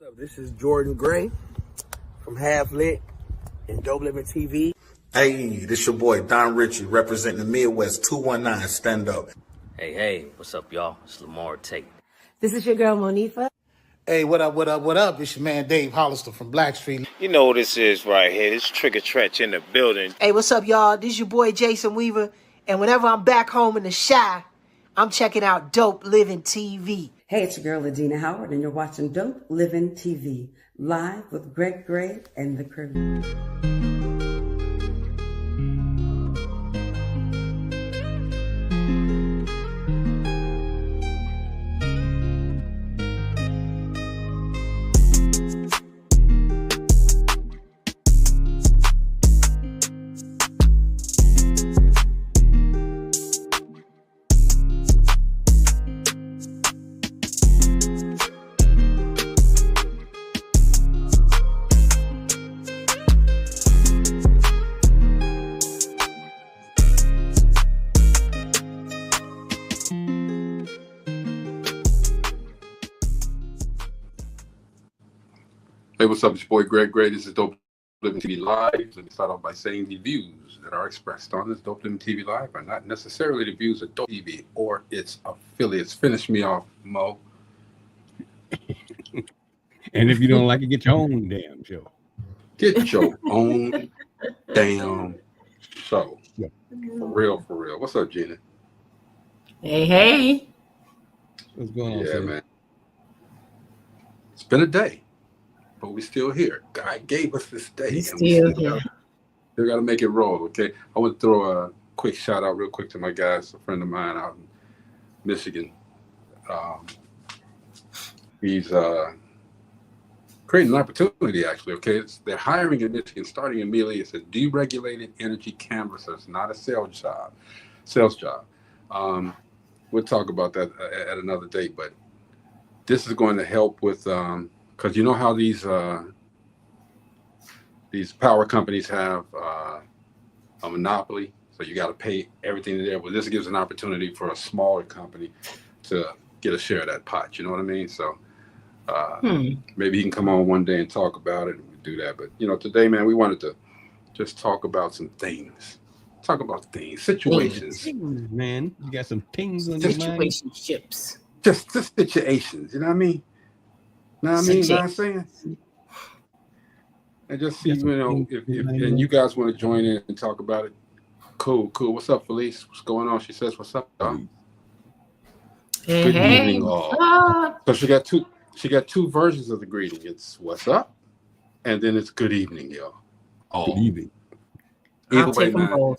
Up? This is Jordan Gray from Half Lit and DopelivenTV. Hey, this your boy Don Ritchie representing the Midwest 219 Stand Up. Hey, what's up, y'all? It's Lamar Tate. This is your girl, Monifa. Hey, what up? It's your man Dave Hollister from Blackstreet. You know what this is right here. This Trigger Tretch in the building. Hey, what's up, y'all? This is your boy Jason Weaver. And whenever I'm back home in the Chi, I'm checking out Dope Living TV. Hey, it's your girl, Adina Howard, and you're watching Dope Living TV, live with Greg Gray and the crew. Hey, what's up? It's your boy Greg Gray. This is Dope Living TV Live. Let me start off by saying the views that are expressed on this Dope Living TV Live are not necessarily the views of Dope TV or its affiliates. Finish me off, Mo. And if you don't like it, get your own damn show. Get your own damn show. Yeah. For real. What's up, Gina? Hey. What's going on? Yeah, sir? man. It's been a day. But we're still here. God gave us this day. Still here. They got to make it roll, okay? I want to throw a quick shout out real quick to my guys, a friend of mine out in Michigan. He's creating an opportunity, actually, okay? They're hiring in Michigan, starting immediately. It's a deregulated energy canvasser. It's not a sales job. We'll talk about that at another date, but this is going to help with... because you know how these power companies have a monopoly, so you got to pay everything there. Well, this gives an opportunity for a smaller company to get a share of that pot. You know what I mean? So maybe he can come on one day and talk about it, and we do that. But today, man, we wanted to just talk about some things. Talk about things, situations. Man, you got some things on your mind. Situationships. Just situations. You know what I mean? Know what I'm saying? And just see, if and you guys want to join in and talk about it. Cool. What's up, Felice? What's going on? She says, "What's up, dog?" Good evening, all. So she got two versions of the greeting. It's "What's up," and then it's "Good evening, y'all." Good evening. Either way, man.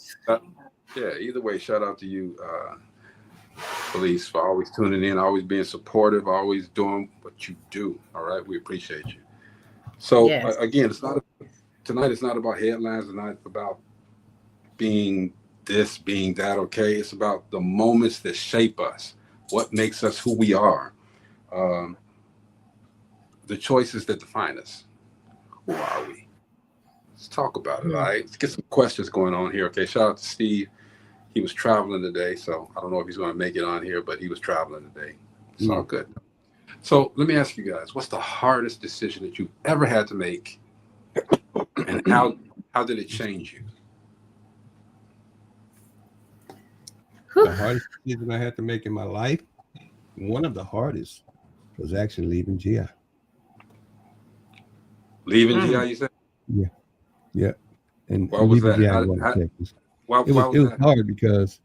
Either way, shout out to you, Felice, for always tuning in, always being supportive, always doing what you do. All right, we appreciate you. So again, tonight it's not about headlines. It's not about being this, being that. Okay, it's about the moments that shape us, what makes us who we are, the choices that define us. Who are we? Let's talk about it. All right, let's get some questions going on here. Okay, shout out to Steve. He was traveling today, so I don't know if he's going to make it on here, but he was traveling today. It's all good. So let me ask you guys, what's the hardest decision that you've ever had to make, and how did it change you? The hardest decision I had to make in my life, one of the hardest, was actually leaving GI. Leaving GI, you said? Yeah. And why was that? It was hard because,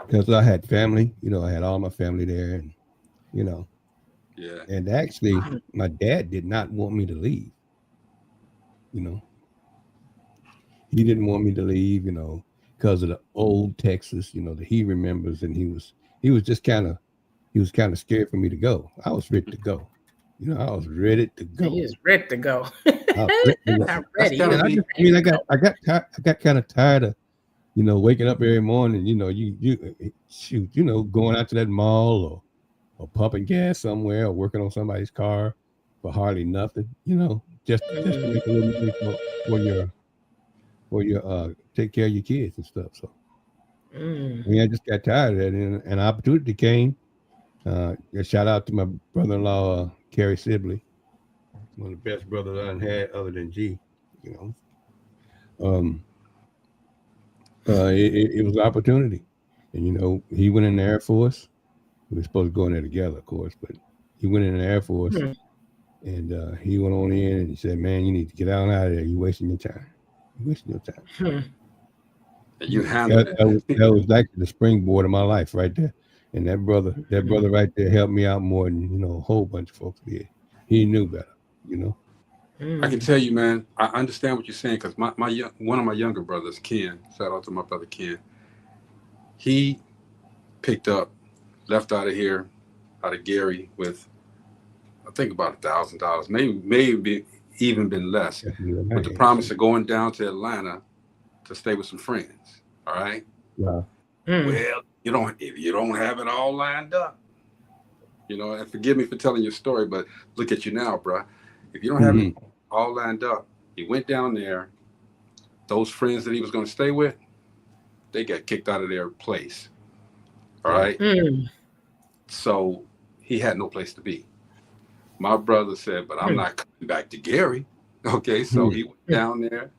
because I had family, I had all my family there, and and actually my dad did not want me to leave. He didn't want me to leave, because of the old Texas, that he remembers, and he was just kind of scared for me to go. I was ready to go. I was ready to go. He was ready to go. I'm ready. I got kind of tired of, waking up every morning, going out to that mall or pumping gas somewhere or working on somebody's car for hardly nothing, just to make a little money for your take care of your kids and stuff. So I just got tired of that, and an opportunity came Shout out to my brother-in-law, Kerry Sibley, one of the best brothers I had other than G. You know, it was an opportunity, and you know, he went in the Air Force. We were supposed to go in there together, of course, but he went in the Air Force, and he went on in and he said, "Man, you need to get out of there. You're wasting your time. You're wasting your time." You handled it. That was like the springboard of my life right there. And that brother right there helped me out more than, you know, a whole bunch of folks did. He knew better, you know. I can tell you, man, I understand what you're saying, because one of my younger brothers, Ken, shout out to my brother Ken, he picked up, left out of here, out of Gary, with I think about $1,000, maybe even been less, with the promise of going down to Atlanta to stay with some friends. All right. Wow. Well, if you don't have it all lined up, you know, and forgive me for telling your story, but look at you now, bro. If you don't have it all lined up, he went down there. Those friends that he was going to stay with, they got kicked out of their place. All right. So he had no place to be. My brother said, but I'm not coming back to Gary. Okay. So he went down there.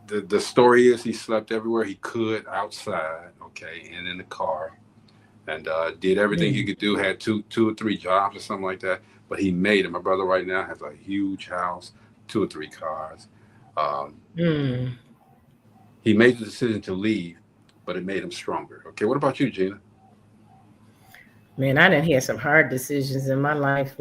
The story is he slept everywhere he could outside, okay, and in the car, and did everything he could do, had two or three jobs or something like that, but he made it. My brother right now has a huge house, 2 or 3 cars. He made the decision to leave, but it made him stronger. Okay, what about you, Gina? Man, I done had some hard decisions in my life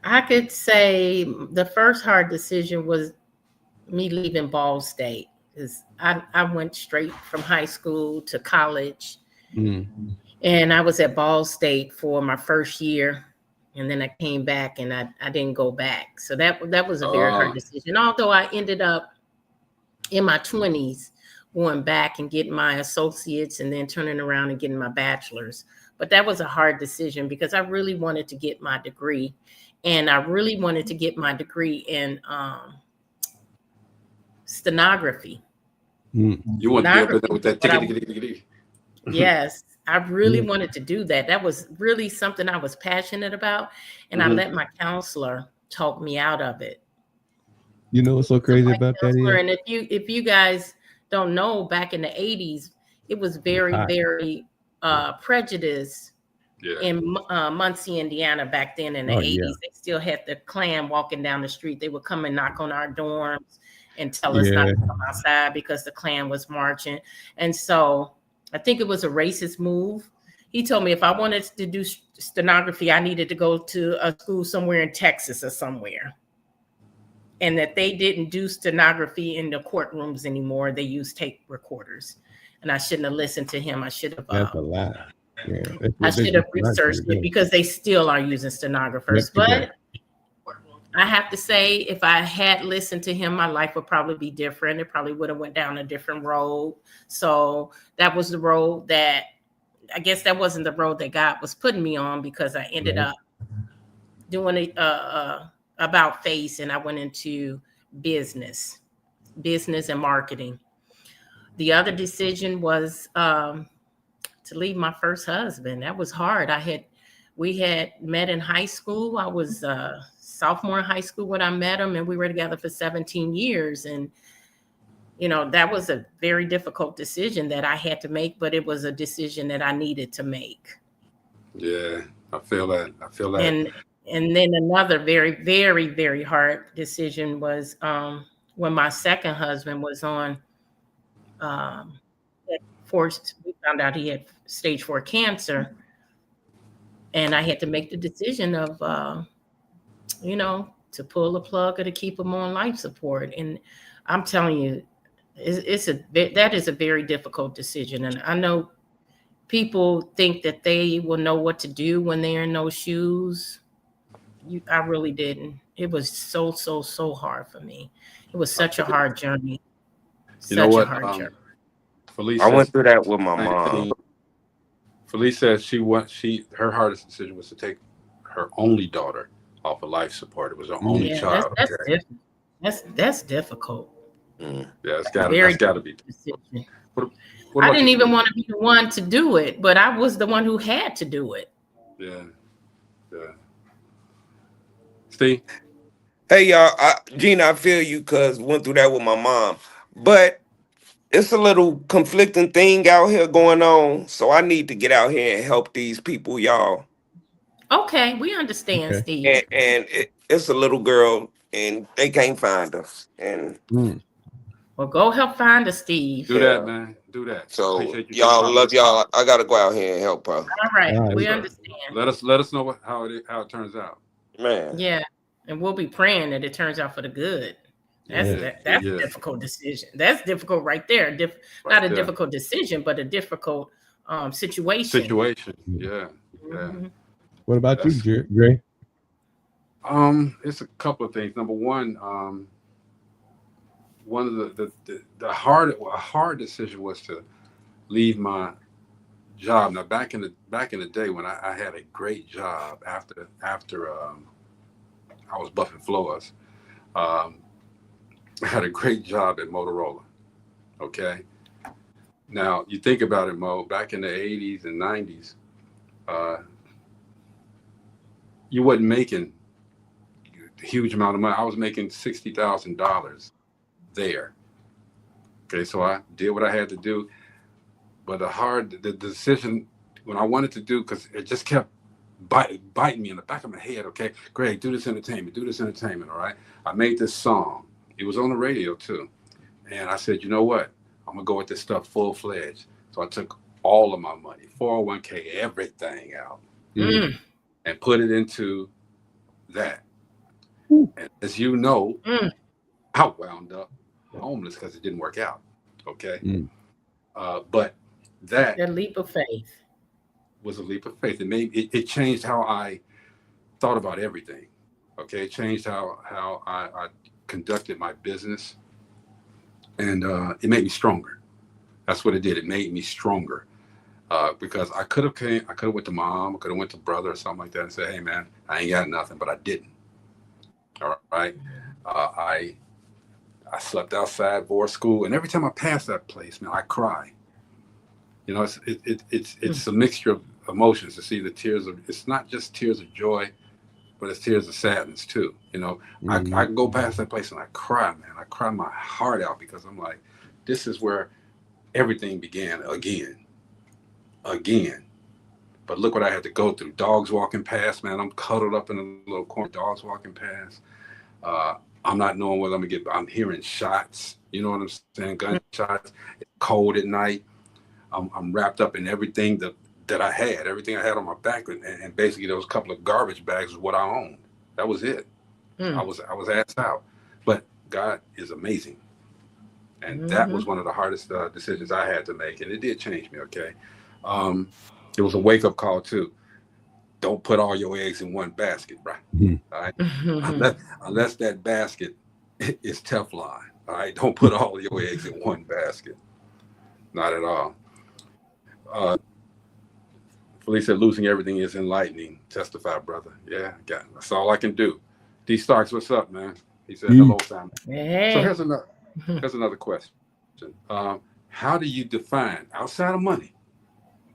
I could say the first hard decision was me leaving Ball State, because I went straight from high school to college, and I was at Ball State for my first year, and then I came back and I didn't go back. So that was a very hard decision. Although I ended up in my 20s going back and getting my associates and then turning around and getting my bachelor's. But that was a hard decision because I really wanted to get my degree. And I really wanted to get my degree in stenography. You want to be up with that Yes, I really wanted to do that. That was really something I was passionate about. And I let my counselor talk me out of it. You know what's so crazy about that is? And if you guys don't know, back in the 80s, it was very, very prejudiced. In Muncie, Indiana, back then in the 80s, they still had the Klan walking down the street. They would come and knock on our dorms and tell us not to come outside because the Klan was marching. And so I think it was a racist move. He told me if I wanted to do stenography, I needed to go to a school somewhere in Texas or somewhere. And that they didn't do stenography in the courtrooms anymore. They used tape recorders. And I shouldn't have listened to him. I should have. That's a lie. Yeah, I should have researched it because they still are using stenographers. But I have to say, if I had listened to him, my life would probably be different. It probably would have went down a different road. So that was the road that, I guess that wasn't the road that God was putting me on, because I ended up doing about face, and I went into business and marketing. The other decision was to leave my first husband. That was hard. We had met in high school. I was a sophomore in high school when I met him, and we were together for 17 years. And, you know, that was a very difficult decision that I had to make, but it was a decision that I needed to make. Yeah, I feel that. And then another very, very, very hard decision was when my second husband was on we found out he had stage 4 cancer. And I had to make the decision of, to pull the plug or to keep him on life support. And I'm telling you, that is a very difficult decision. And I know people think that they will know what to do when they're in those shoes. I really didn't. It was so hard for me. It was such a hard journey. You know what? Felice, I went through that with my mom. Felice says her hardest decision was to take her only daughter off of life support. It was her only child. That's difficult. Yeah, that's got to be. Decision. What I didn't you, even Steve? want to be the one to do it, but I was the one who had to do it. Yeah. Steve? Hey y'all, Gina, I feel you because went through that with my mom. But it's a little conflicting thing out here going on. So I need to get out here and help these people, y'all. Okay, we understand, Okay. Steve. And it's a little girl and they can't find her. And Well, go help find us, Steve. Do that, man. Do that. so Appreciate you taking y'all, my love y'all. I gotta go out here and help her. All right, All right. we understand. Let us know how it turns out. Man. Yeah, and we'll be praying that it turns out for the good. That's a difficult decision. That's difficult right there. Not a difficult decision, but a difficult situation. Yeah. Mm-hmm. What about you, Gray? It's a couple of things. Number one, one of the hard decision was to leave my job. Now back in the day when I had a great job after I was buffing floors, I had a great job at Motorola. Okay. Now you think about it, Mo. Back in the 80s and 90s, you wasn't making a huge amount of money. I was making $60,000 there. Okay, so I did what I had to do, but the decision when I wanted to do, because it just kept biting me in the back of my head. Okay, Greg, do this entertainment, all right? I made this song. It was on the radio too. And I said, you know what? I'm gonna go with this stuff full-fledged. So I took all of my money, 401k, everything out, and put it into that. And as you know, I wound up homeless because it didn't work out. Okay. But that leap of faith was a leap of faith. It changed how I thought about everything. Okay. It changed how I conducted my business. And it made me stronger. That's what it did. It made me stronger. Because I could have went to mom, I could have went to brother or something like that and said, hey man, I ain't got nothing, but I didn't. All right. I slept outside before school, and every time I pass that place, man, I cry. You know, it's a mixture of emotions. To see the tears of, it's not just tears of joy, but it's tears of sadness too. You know, I can go past that place and I cry, man. I cry my heart out because I'm like, this is where everything began again. But look what I had to go through. Dogs walking past, man. I'm cuddled up in a little corner. Dogs walking past. I'm not knowing whether I'm gonna get. I'm hearing shots. You know what I'm saying? Gunshots. It's cold at night. I'm wrapped up in everything that I had. Everything I had on my back, and basically those couple of garbage bags was what I owned. That was it. I was asked out. But God is amazing, and that was one of the hardest decisions I had to make, and it did change me. Okay, it was a wake up call too. Don't put all your eggs in one basket, right? All right. Unless that basket is Teflon. All right. Don't put all your eggs in one basket. Not at all. Felice said losing everything is enlightening. Testify, brother. Yeah, that's all I can do. D Starks, what's up, man? He said hello, family. Hey. So here's another question. How do you define outside of money?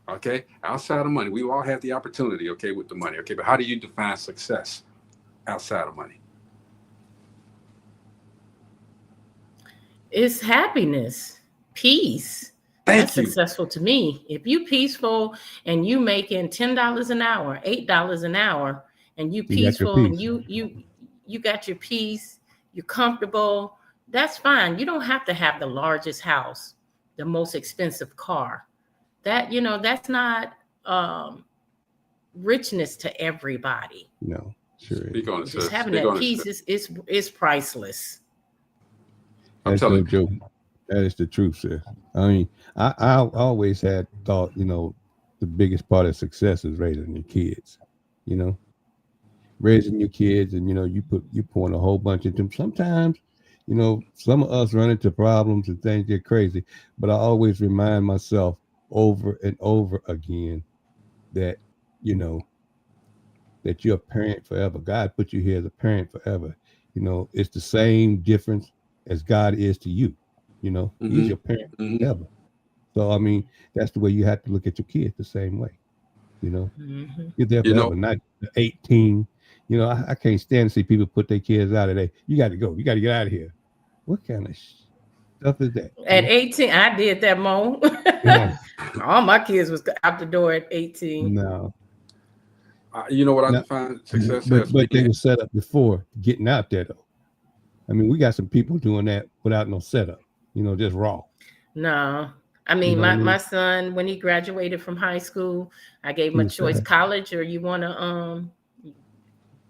Okay, outside of money, we all have the opportunity, okay, with the money, okay, but how do you define success outside of money? It's happiness, peace. That's successful to me. If you peaceful and you making $10 an hour, $8 an hour, and you peaceful and you got your peace, you're comfortable, that's fine. You don't have to have the largest house, the most expensive car. That, you know, that's not richness to everybody. No, sure. Just having that peace is priceless. That's no joke. That is the truth, sir. I mean, I always had thought, you know, the biggest part of success is raising your kids. You know, raising your kids, and you know, you pouring a whole bunch into them. Sometimes, you know, some of us run into problems and things get crazy, but I always remind myself over and over again that, you know, that you're a parent forever. God put you here as a parent forever. You know, it's the same difference as God is to you. You know, He's your parent ever. So I mean, that's the way you have to look at your kids the same way. You know, you're there forever, not 18. You know, I can't stand to see people put their kids out of there. You got to go. You got to get out of here. What kind of stuff is that? At 18, I did that, Mo. Yeah. All my kids was out the door at 18. No. You know what I define success as? But they were set up before getting out there, though. I mean, we got some people doing that without no setup. You know, just raw. No. I mean, my son, when he graduated from high school, I gave him a choice, college, or you want to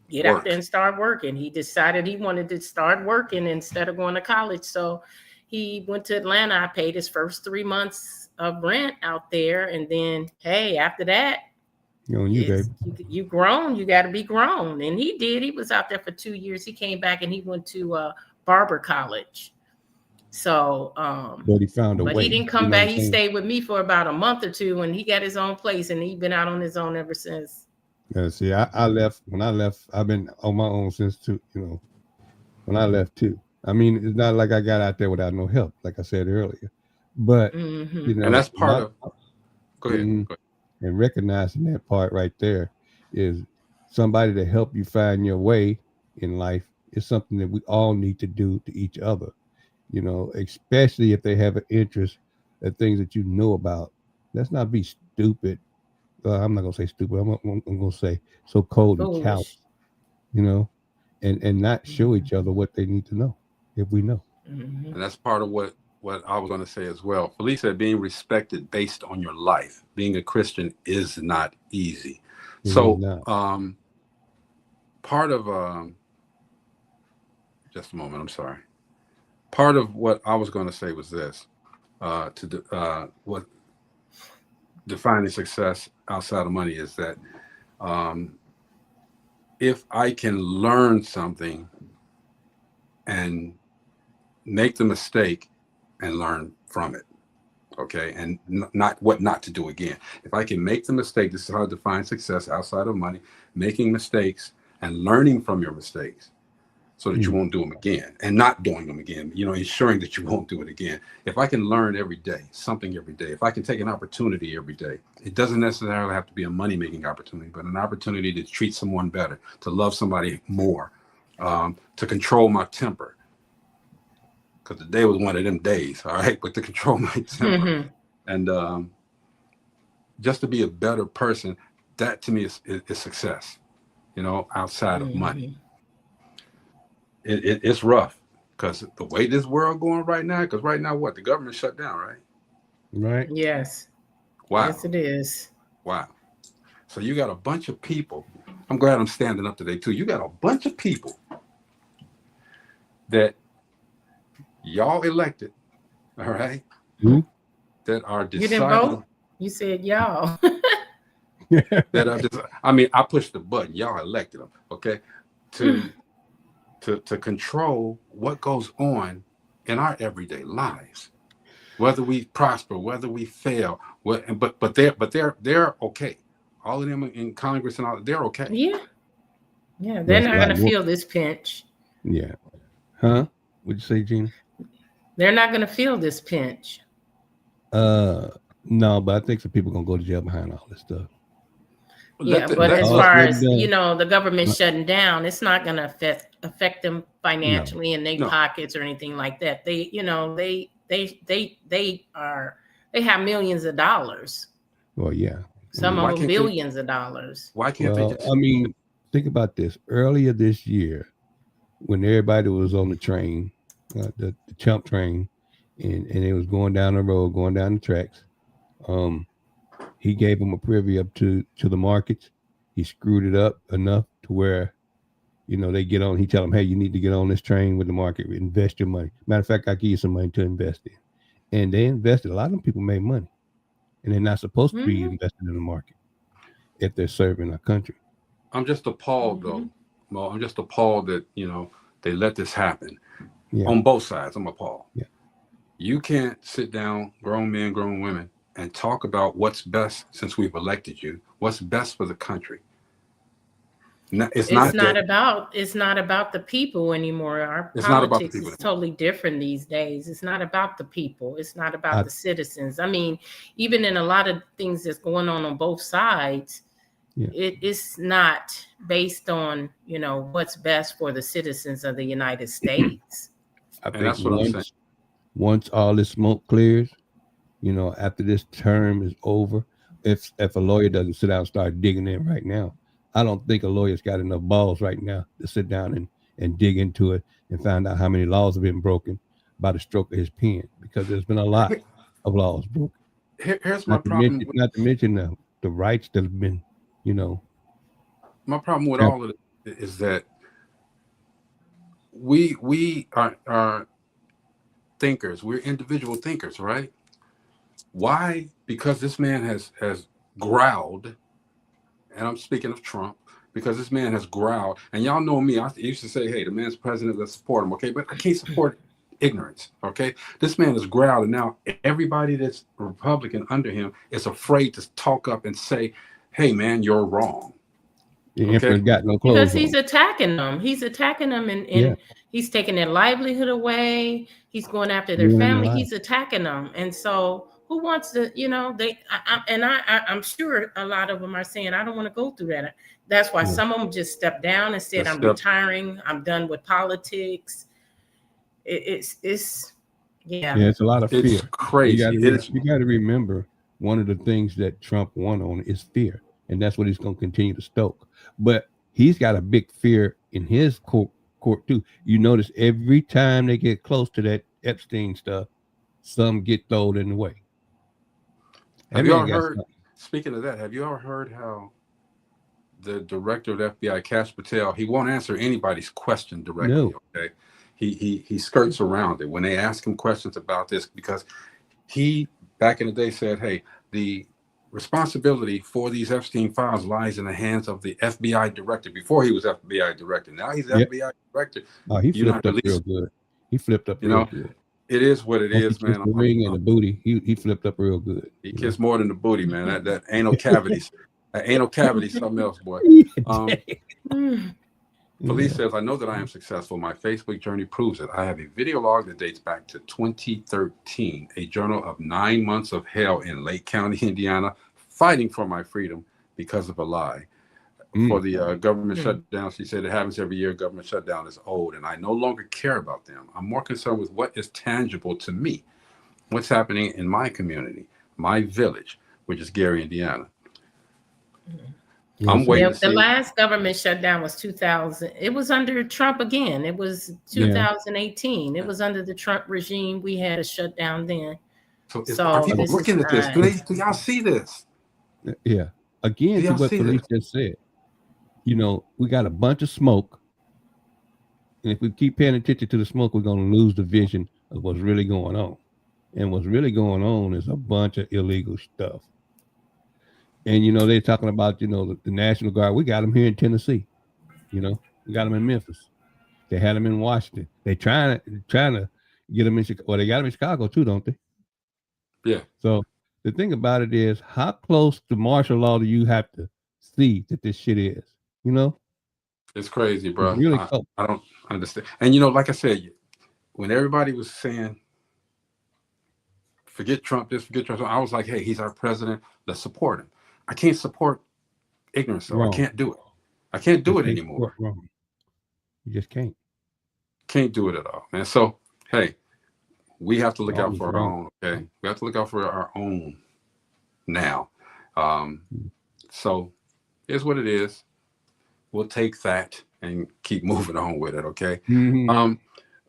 get out there and start working. He decided he wanted to start working instead of going to college. So he went to Atlanta. I paid his first 3 months of rent out there. And then, hey, after that, you grown, you got to be grown. And he did. He was out there for 2 years. He came back and he went to barber college. So, but he found a way. But he didn't come back. He stayed with me for about a month or two, and he got his own place, and he's been out on his own ever since. Yeah, see, I left. When I left, I've been on my own since too. You know, when I left too. I mean, it's not like I got out there without no help, like I said earlier. But you know, and that's part of. Go ahead. And recognizing that part right there is somebody to help you find your way in life is something that we all need to do to each other. You know, especially if they have an interest at things that you know about. Let's not be stupid. I'm not gonna say stupid. I'm gonna say so cold and callous. You know, and not show each other what they need to know if we know. And that's part of what I was gonna say as well. Felice said being respected based on your life. Being a Christian is not easy. Part of just a moment. I'm sorry. Part of what I was going to say was this: what defining success outside of money is that if I can learn something and make the mistake and learn from it, okay, and not what not to do again. If I can make the mistake, this is how I define success outside of money: making mistakes and learning from your mistakes, so that you won't do them again, and not doing them again, you know, ensuring that you won't do it again. If I can learn every day, something every day, if I can take an opportunity every day, it doesn't necessarily have to be a money-making opportunity, but an opportunity to treat someone better, to love somebody more, to control my temper. Because today was one of them days, all right, but to control my temper and just to be a better person, that to me is success, you know, outside of money. It's rough because the way this world going right now, because right now the government shut down, right? Right. Yes. Wow. Yes, it is. Wow. So you got a bunch of people. I'm glad I'm standing up today too. You got a bunch of people that y'all elected, all right, that are deciding. You didn't vote? You said y'all. That are I mean, I pushed the button. Y'all elected them, okay, to control what goes on in our everyday lives, whether we prosper, whether we fail. But they're okay. All of them in Congress and all, they're okay. Yeah, they're not going to feel this pinch. Yeah. Huh? What'd you say, Gina? They're not going to feel this pinch. No, but I think some people are going to go to jail behind all this stuff. Yeah, but as far as, you know, the government shutting down, it's not going to affect them financially in their pockets or anything like that. They, you know, they have millions of dollars. Well, yeah. Some of them billions of dollars. Why can't they just... I mean, think about this. Earlier this year, when everybody was on the train, the chump train, and it was going down the road, going down the tracks, he gave them a privy up to the markets. He screwed it up enough to where, you know, they get on. He tell them, hey, you need to get on this train with the market, invest your money. Matter of fact, I give you some money to invest in. And they invested. A lot of them people made money. And they're not supposed to be invested in the market if they're serving our country. I'm just appalled, though. Well, I'm just appalled that, you know, they let this happen on both sides. I'm appalled. Yeah. You can't sit down, grown men, grown women, and talk about what's best since we've elected you, what's best for the country. It's It's not not that. about the people anymore. Our It's not about the politics people is anymore. totally different these days. It's not about the people. It's not about I, the citizens. I mean, even in a lot of things that's going on both sides, yeah. it's not based on, what's best for the citizens of the United States. I And think that's what I'm saying. once all this smoke clears, after this term is over, if a lawyer doesn't sit down and start digging in right now, I don't think a lawyer's got enough balls right now to sit down and dig into it and find out how many laws have been broken by the stroke of his pen, because there's been a lot of laws broken. Here's my problem. Not to mention the rights that have been, My problem with all of it is that we are thinkers. We're individual thinkers, right? Why? Because this man has growled, and I'm speaking of Trump, because this man has growled, and y'all know me. I used to say, hey, the man's president, let's support him, okay? But I can't support ignorance, okay? This man has growled, and now everybody that's Republican under him is afraid to talk up and say, hey, man, you're wrong. The emperor's got no clothes Because he's on. attacking them. He's attacking them, and he's taking their livelihood away. He's going after their family. He's attacking them. And so who wants to, I'm sure a lot of them are saying, I don't want to go through that. That's why some of them just stepped down and said, I'm retiring. I'm done with politics. It's it's a lot of fear. It's crazy. You got to remember, one of the things that Trump won on is fear, and that's what he's going to continue to stoke. But he's got a big fear in his court too. You notice every time they get close to that Epstein stuff, some get thrown in the way. Have you ever heard? Speaking of that, have you ever heard how the director of the FBI, Kash Patel, he won't answer anybody's question directly? No. Okay, he skirts around it when they ask him questions about this, because he back in the day said, hey, the responsibility for these Epstein files lies in the hands of the FBI director. Before he was FBI director, now he's FBI director. Oh, he flipped up real good. He flipped up real good. It is what it is, man. The ring and the booty, he flipped up real good. He kissed more than the booty, man. That anal cavities, anal cavity, something else, boy. Police says, I know that I am successful. My Facebook journey proves it. I have a video log that dates back to 2013, a journal of 9 months of hell in Lake County, Indiana, fighting for my freedom because of a lie. For the government shutdown, she said it happens every year. Government shutdown is old, and I no longer care about them. I'm more concerned with what is tangible to me, what's happening in my community, my village, which is Gary, Indiana. I'm waiting. The last government shutdown was 2000. It was under Trump again. It was 2018. It was under the Trump regime. We had a shutdown then. So are people looking at this? Do y'all see this? Yeah. Again, to what police just said. We got a bunch of smoke. And if we keep paying attention to the smoke, we're going to lose the vision of what's really going on. And what's really going on is a bunch of illegal stuff. And, they're talking about, the National Guard. We got them here in Tennessee. We got them in Memphis. They had them in Washington. They trying to get them in Chicago. Well, they got them in Chicago too, don't they? Yeah. So the thing about it is, how close to martial law do you have to see that this shit is? It's crazy, bro. It's really I don't understand. And like I said, when everybody was saying, forget Trump this, forget Trump, I was like, hey, he's our president. Let's support him. I can't support ignorance, so I can't do it. I can't do it anymore. Wrong. You just can't. Can't do it at all, man. So, hey, we have to look out for our own, okay? We have to look out for our own now. So, here's what it is. We'll take that and keep moving on with it, okay? Mm-hmm.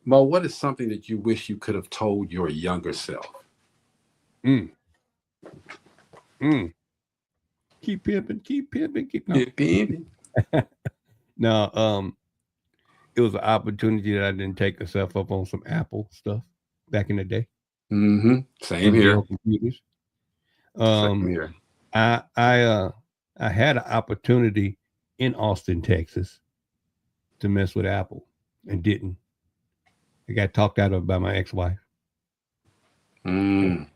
Mo, what is something that you wish you could have told your younger self? Keep pimping. No, it was an opportunity that I didn't take myself up on some Apple stuff back in the day. Same here. Computers. Same here. I had an opportunity in Austin, Texas, to mess with Apple and didn't. I got talked out of by my ex-wife. And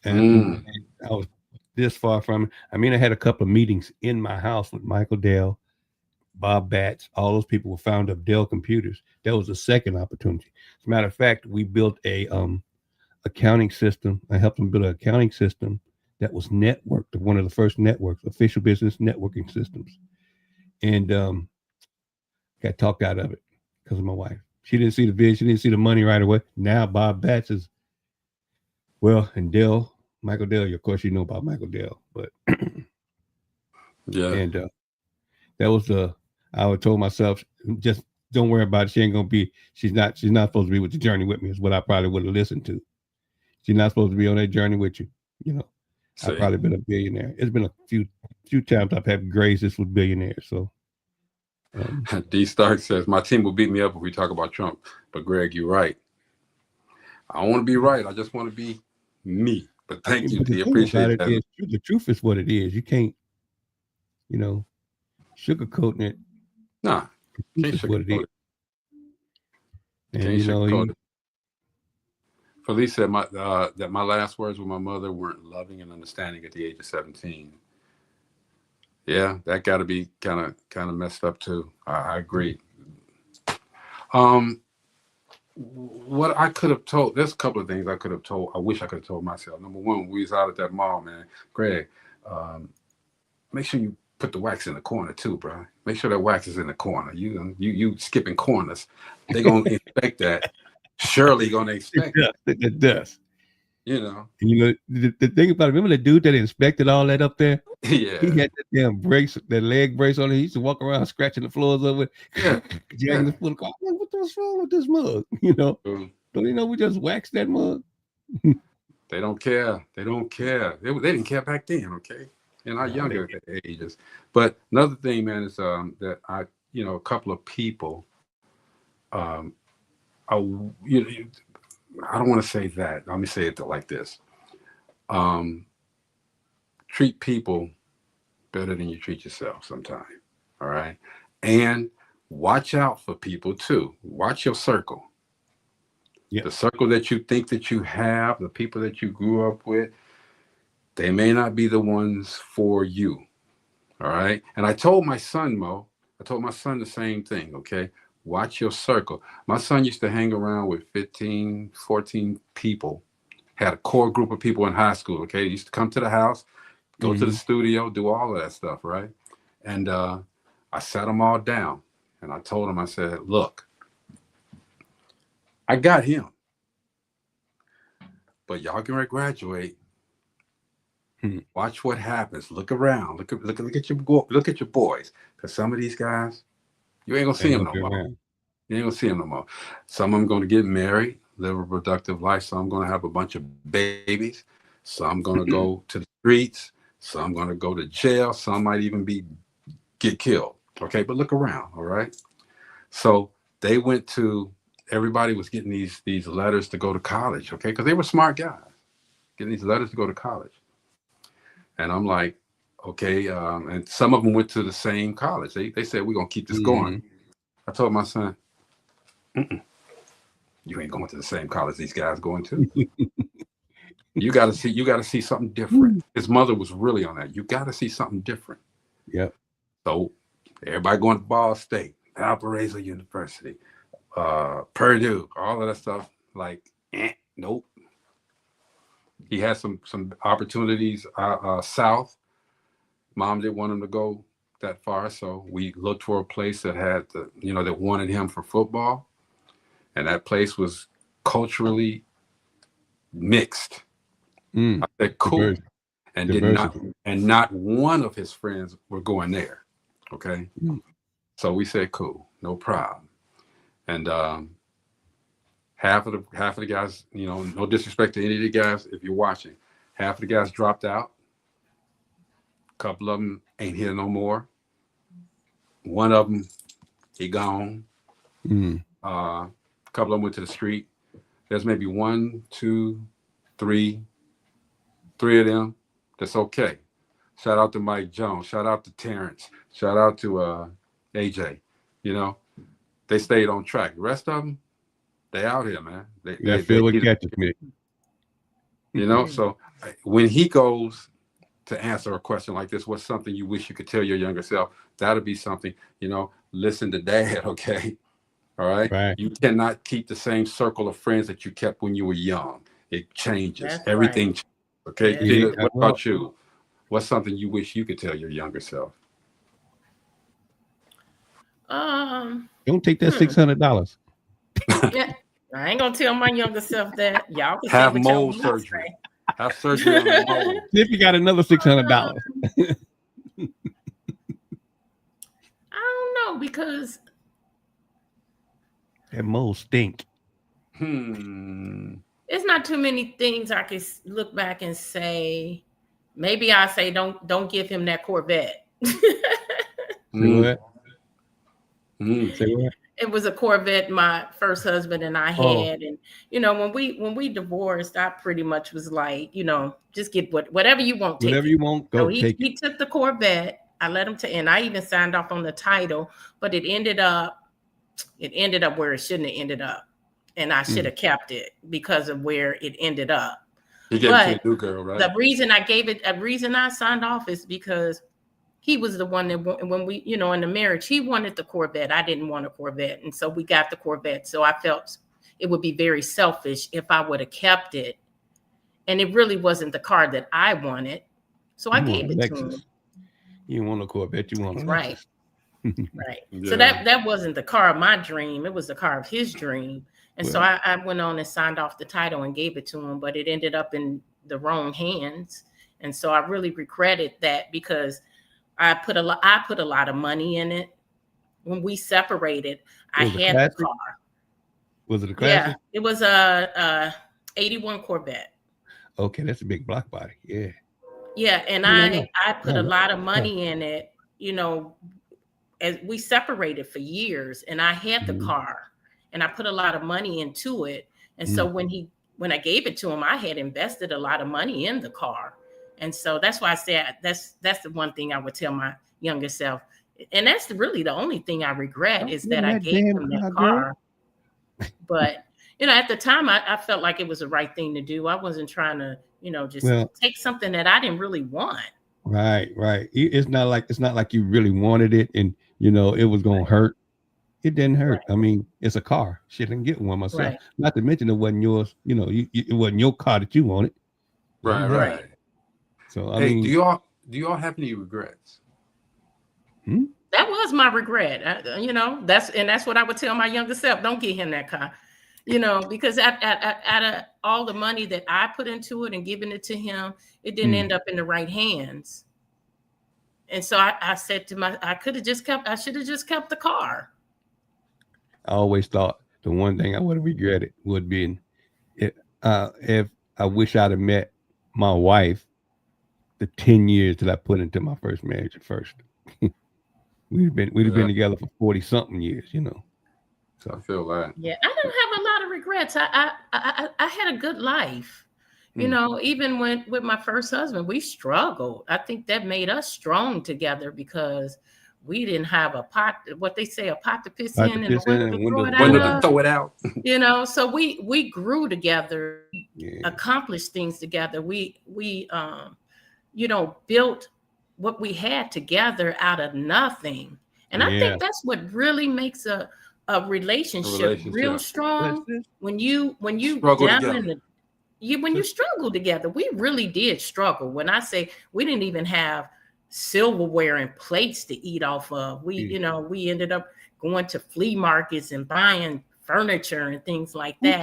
I was this far from it. I mean, I had a couple of meetings in my house with Michael Dell, Bob Batts, all those people were found up Dell computers. That was the second opportunity. As a matter of fact, we built a accounting system. I helped them build an accounting system that was networked, one of the first networks, official business networking systems. And got talked out of it because of my wife. She didn't see the vision, she didn't see the money right away. Now Bob Batts is, well, and Dell, Michael Dell, of course you know about Michael Dell, but yeah. And that was I would told myself, just don't worry about it. She ain't gonna be, she's not supposed to be with the journey with me, is what I probably would have listened to. She's not supposed to be on that journey with you. You know, I've probably been a billionaire. It's been a few times I've had grazes with billionaires. So D Stark says, my team will beat me up if we talk about Trump. But Greg, you're right. I don't want to be right. I just want to be me. But thank you, D. Appreciate that. The truth is what it is. You can't, sugarcoating it. Nah, can't sugarcoat it. And can't sugarcoat it. Felice said that my last words with my mother weren't loving and understanding at the age of 17. Yeah, that got to be kind of messed up too. I agree. What I could have told, there's a couple of things I could have told. I wish I could have told myself. Number one, when we was out at that mall, man, Greg, make sure you put the wax in the corner too, bro. Make sure that wax is in the corner. You skipping corners. They're gonna expect that. Surely gonna expect it does. The thing about it, remember the dude that inspected all that up there? Yeah. He had that damn brace, that leg brace on it. He used to walk around scratching the floors of it. Yeah. Jagging the full car. What's wrong with this mug? Don't you know we just waxed that mug? They don't care. They don't care. They didn't care back then, okay? In our younger ages. But another thing, man, is that a couple of people, I don't want to say that. Let me say it like this. Treat people better than you treat yourself sometimes. All right. And watch out for people too. Watch your circle. Yeah. The circle that you think that you have, the people that you grew up with, they may not be the ones for you. All right. And I told my son, the same thing. Okay. Watch your circle. My son used to hang around with 15, 14 people, had a core group of people in high school. Okay. He used to come to the house, go to the studio, do all of that stuff. Right. And I sat them all down and I told him, I said, look, I got him, but y'all can graduate. Watch what happens. Look around. Look at your boys. Because some of these guys, you ain't gonna see them no more. You ain't gonna see them no more. Some of them gonna get married, live a productive life. Some gonna have a bunch of babies. Some gonna go to the streets. Some gonna go to jail. Some might even get killed. Okay, but look around. All right. So they went to. Everybody was getting these letters to go to college. Okay, because they were smart guys, getting these letters to go to college. And I'm like, okay. And some of them went to the same college. They said, we're going to keep this going. I told my son, you ain't going to the same college these guys going to. You got to see something different. His mother was really on that. You got to see something different. Yep. So everybody going to Ball State, Valparaiso University, Purdue, all of that stuff. Like, nope. He had some opportunities south. Mom didn't want him to go that far, so we looked for a place that had that wanted him for football, and that place was culturally mixed. I said, cool, and not one of his friends were going there. Okay, so we said, cool, no problem, and half of the guys, no disrespect to any of the guys, if you're watching, half of the guys dropped out. A couple of them ain't here no more. One of them, he gone. A couple of them went to the street. There's maybe 1, 2, 3 of them. That's okay. Shout out to Mike Jones. Shout out to Terrence. Shout out to AJ. They stayed on track. The rest of them, they out here, man. They feel what catches me. So when he goes to answer a question like this, what's something you wish you could tell your younger self? That'll be something, listen to dad, okay? All right. Right. You cannot keep the same circle of friends that you kept when you were young. It changes. That's Everything right. changes. Okay. Yes. Gina, what about you? What's something you wish you could tell your younger self? Don't take that $600. Yeah, I ain't gonna tell my younger self that. Y'all can Have say what y'all mold want to surgery. say. Have surgery on the mold. See if you got another $600. I don't know, because That mold stink. it's not too many things I can look back and say. Maybe I say don't give him that Corvette. Say what? It was a Corvette my first husband and I had, and when we divorced, I pretty much was like, just get whatever you want. Whatever you want, go take it. He took the Corvette. I let him and I even signed off on the title, but it ended up where it shouldn't have ended up, and I should have kept it because of where it ended up. You gave it to a new girl, right? The reason I signed off is because he was the one that, when we, in the marriage, he wanted the Corvette. I didn't want a Corvette. And so we got the Corvette. So I felt it would be very selfish if I would have kept it. And it really wasn't the car that I wanted. So I gave it to him. You want a Corvette, you want a right. Lexus. Right. Yeah. So that wasn't the car of my dream. It was the car of his dream. And so I went on and signed off the title and gave it to him, but it ended up in the wrong hands. And so I really regretted that, because I put a lot of money in it. When we separated, I had the car. Was it a classic? Yeah, it was a 81 Corvette. Okay, that's a big block body. Yeah. Yeah, and I put a lot of money in it, as we separated for years, and I had the car and I put a lot of money into it. And so when I gave it to him, I had invested a lot of money in the car. And so that's why I said that's the one thing I would tell my younger self. And that's really the only thing I regret, is that I gave him that car. But, at the time I felt like it was the right thing to do. I wasn't trying to, just take something that I didn't really want. Right. It's not like you really wanted it and, it was going to hurt. It didn't hurt. Right. I mean, it's a car. Shit, I can get one myself. Right. Not to mention it wasn't yours. It wasn't your car that you wanted. Right. So I mean, do y'all have any regrets? That was my regret. That's what I would tell my younger self. Don't get him that car, because out of all the money that I put into it and giving it to him, it didn't end up in the right hands. And so I said to I should have just kept the car. I always thought the one thing I would have regretted would be if I wish I'd have met my wife the 10 years that I put into my first marriage at first. We'd have been together for 40 something years, So I feel that. Yeah, I don't have a lot of regrets. I had a good life. Even with my first husband, we struggled. I think that made us strong together, because we didn't have a pot to piss in and a window to throw it out. So we grew together, accomplished things together. We built what we had together out of nothing. And I think that's what really makes a relationship real strong. When you struggle together. We really did struggle. When I say we didn't even have silverware and plates to eat off of, we ended up going to flea markets and buying furniture and things like that.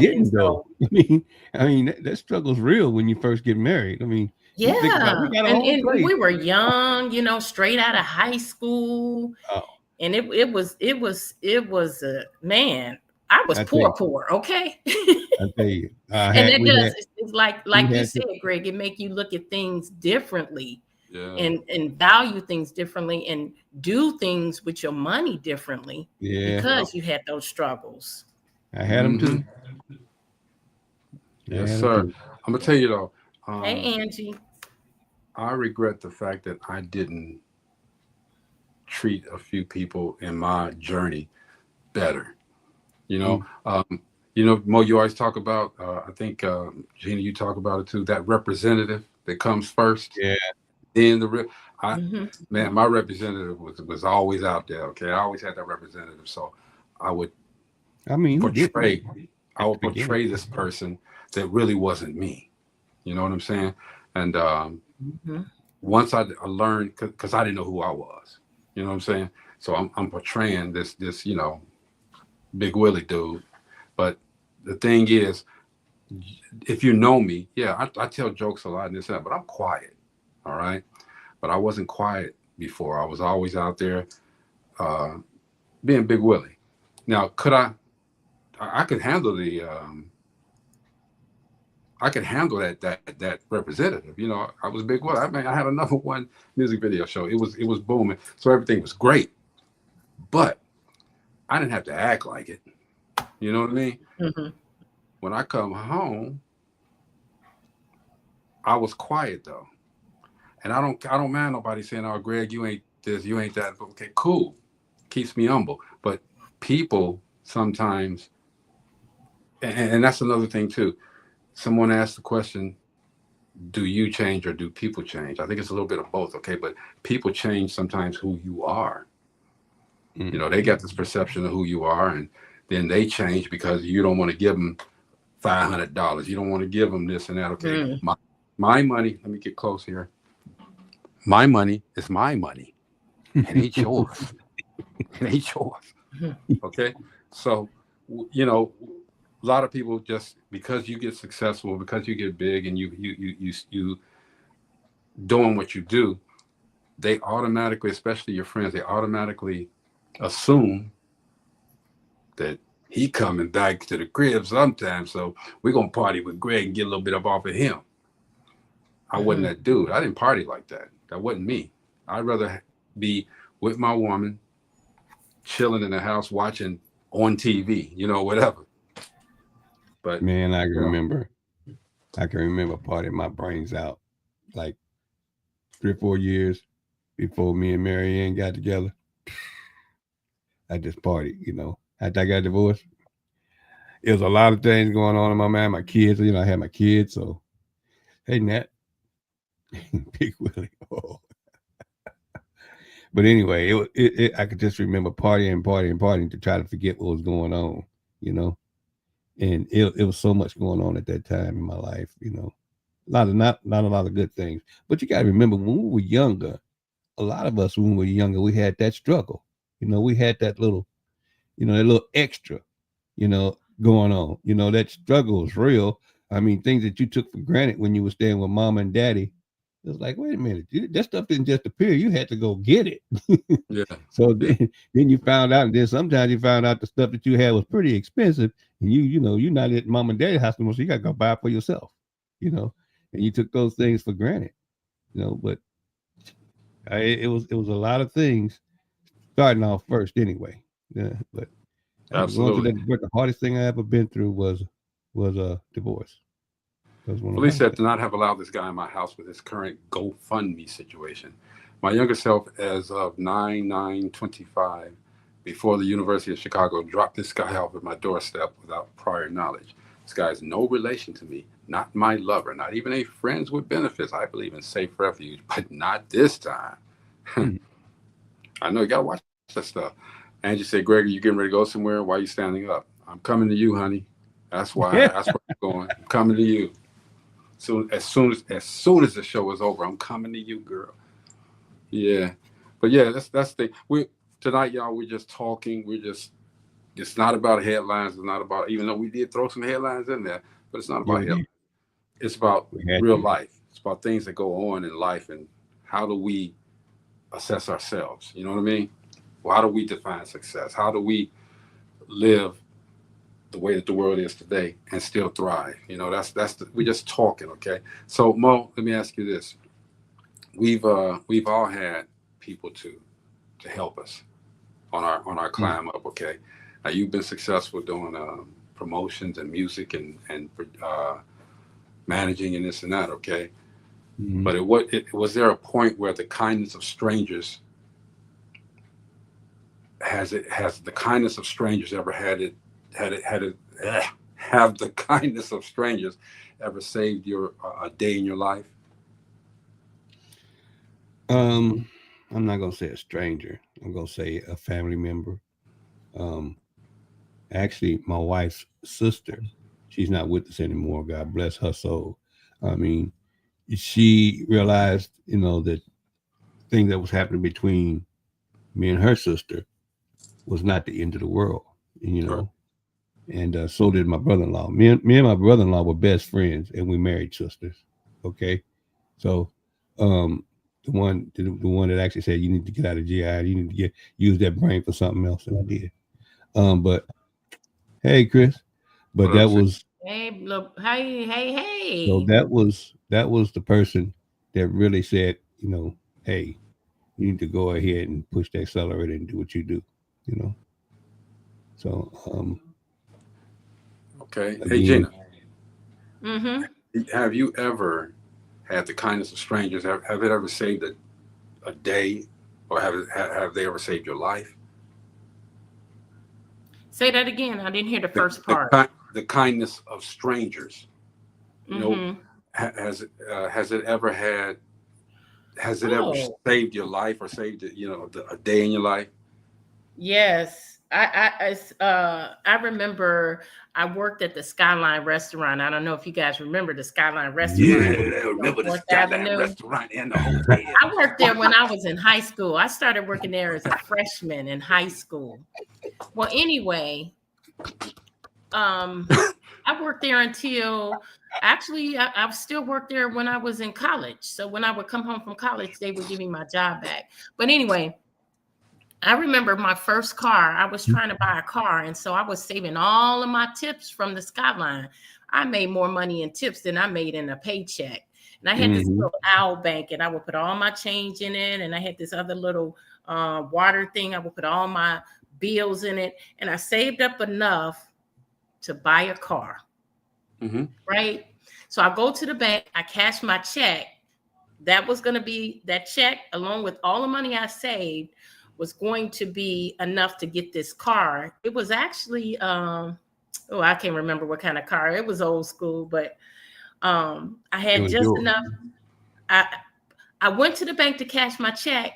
I mean that struggle's real when you first get married. I mean, and we were young, straight out of high school. And it was man, I was poor, okay? I tell you. It's like you said, Greg, it make you look at things differently. And value things differently and do things with your money differently because you had those struggles. I had them too. Yes, sir. I'm gonna tell you though. Hey, Angie. I regret the fact that I didn't treat a few people in my journey better. Mo, you always talk about. I think Gina, you talk about it too. That representative that comes first. Then the real, man, my representative was always out there. Okay, I always had that representative, so I would portray this person that really wasn't me. You know what I'm saying? And once I learned, because I didn't know who I was. You know what I'm saying? So I'm portraying this Big Willie dude. But the thing is, if you know me, yeah, I tell jokes a lot and this and that, but I'm quiet. All right. But I wasn't quiet before. I was always out there being Big Willie. Now, I could handle that representative. You know, I was Big Willie. I mean, I had a #1 music video show. It was booming. So everything was great. But I didn't have to act like it. You know what I mean? When I come home, I was quiet though. And I don't mind nobody saying, "Oh, Greg, you ain't this, you ain't that." Okay, cool. Keeps me humble. But people sometimes, and that's another thing too. Someone asked the question, do you change or do people change? I think it's a little bit of both, okay? But people change sometimes who you are. You know, they got this perception of who you are, and then they change because you don't want to give them $500. You don't want to give them this and that, okay? My money, let me get close here. My money is my money. It ain't yours. It ain't yours. Okay? So, you know, a lot of people just, because you get successful, because you get big and you doing what you do, they automatically, especially your friends, they automatically assume that he coming back to the crib sometime, so we're gonna party with Greg and get a little bit up off of him. I wasn't that dude. I didn't party like that. That wasn't me. I'd rather be with my woman, chilling in the house, watching on TV, you know, whatever. But man, I can remember partying my brains out like 3 or 4 years before me and Marianne got together. I just partied, you know. After I got divorced, it was a lot of things going on in my mind. My kids, you know, I had my kids, so hey, Nat, Big Willie. Oh. But anyway, I could just remember partying to try to forget what was going on, you know. And it was so much going on at that time in my life, you know. Not a lot of good things. But you got to remember, when we were younger, a lot of us when we were younger, we had that struggle. You know, we had that little, you know, that little extra, you know, going on. You know, that struggle was real. I mean, things that you took for granted when you were staying with mama and daddy. It was like, wait a minute, that stuff didn't just appear. You had to go get it. Yeah. So then you found out, and then sometimes you found out the stuff that you had was pretty expensive, and you know, you're not at mom and daddy's house anymore, so you got to go buy it for yourself, you know. And you took those things for granted, you know. But it was a lot of things starting off first anyway. Yeah, but absolutely, going through the hardest thing I ever been through was a divorce. Police said to not have allowed this guy in my house with his current GoFundMe situation. My younger self, as of 9/9/25, before the University of Chicago, dropped this guy off at my doorstep without prior knowledge. This guy is no relation to me, not my lover, not even a friends with benefits. I believe in safe refuge, but not this time. I know you gotta watch that stuff. Angie said, "Greg, are you getting ready to go somewhere? Why are you standing up?" I'm coming to you, honey. That's why. That's where I'm going. I'm coming to you. So as soon as the show is over, I'm coming to you, girl. Yeah, but yeah, that's the thing. Tonight, y'all, we're just talking. It's not about headlines. It's not about, even though we did throw some headlines in there, but it's not about headlines. It's about real life. It's about things that go on in life, and how do we assess ourselves? You know what I mean? Well, how do we define success? How do we live the way that the world is today and still thrive? You know, we're just talking, okay? So Mo, let me ask you this: we've all had people to help us on our climb up, okay? Now you've been successful doing promotions and music and managing and this and that, okay? But was there a point where the kindness of strangers has the kindness of strangers ever have the kindness of strangers ever saved your a day in your life? I'm not gonna say a stranger. I'm gonna say a family member. Um, Actually, my wife's sister. She's not with us anymore. God bless her soul. I mean, she realized, that thing that was happening between me and her sister was not the end of the world. You Right. know, and so did my brother-in-law. Me and my brother-in-law were best friends, and we married sisters. Okay, so the one that actually said you need to get out of GI, you need to use that brain for something else, and I did. But hey, Chris, but What up, that Chick? was Hey, look, so hey. that was the person that really said, hey, you need to go ahead and push the accelerator and do what you do. You know, so Okay. Hey, again, Gina, Mm-hmm. have you ever had the kindness of strangers? Have it ever saved a day, or have they ever saved your life? Say that again. I didn't hear the The first the, part. the kindness of strangers. You know, Mm-hmm. has it ever Oh, saved your life or saved a day in your life? yes. I remember I worked at the Skyline restaurant. I don't know if you guys remember the Skyline restaurant Yeah, I on remember the Fourth Skyline Avenue. restaurant and the hotel. I worked there when I was in high school. I started working there as a freshman in high school. Well, anyway, I worked there until actually I've still worked there when I was in college. So when I would come home from college, they would give me my job back. But anyway, I remember my first car. I was trying to buy a car, and so I was saving all of my tips from the Skyline. I made more money in tips than I made in a paycheck. And I had this hmm little owl bank, and I would put all my change in it. And I had this other little water thing. I would put all my bills in it, and I saved up enough to buy a car. Mm-hmm. Right. So I go to the bank. I cash my check. That was going to be that check, along with all the money I saved, was going to be enough to get this car. It was actually I can't remember what kind of car. It was old school, but I it had was just yours. enough. I I went to the bank to cash my check,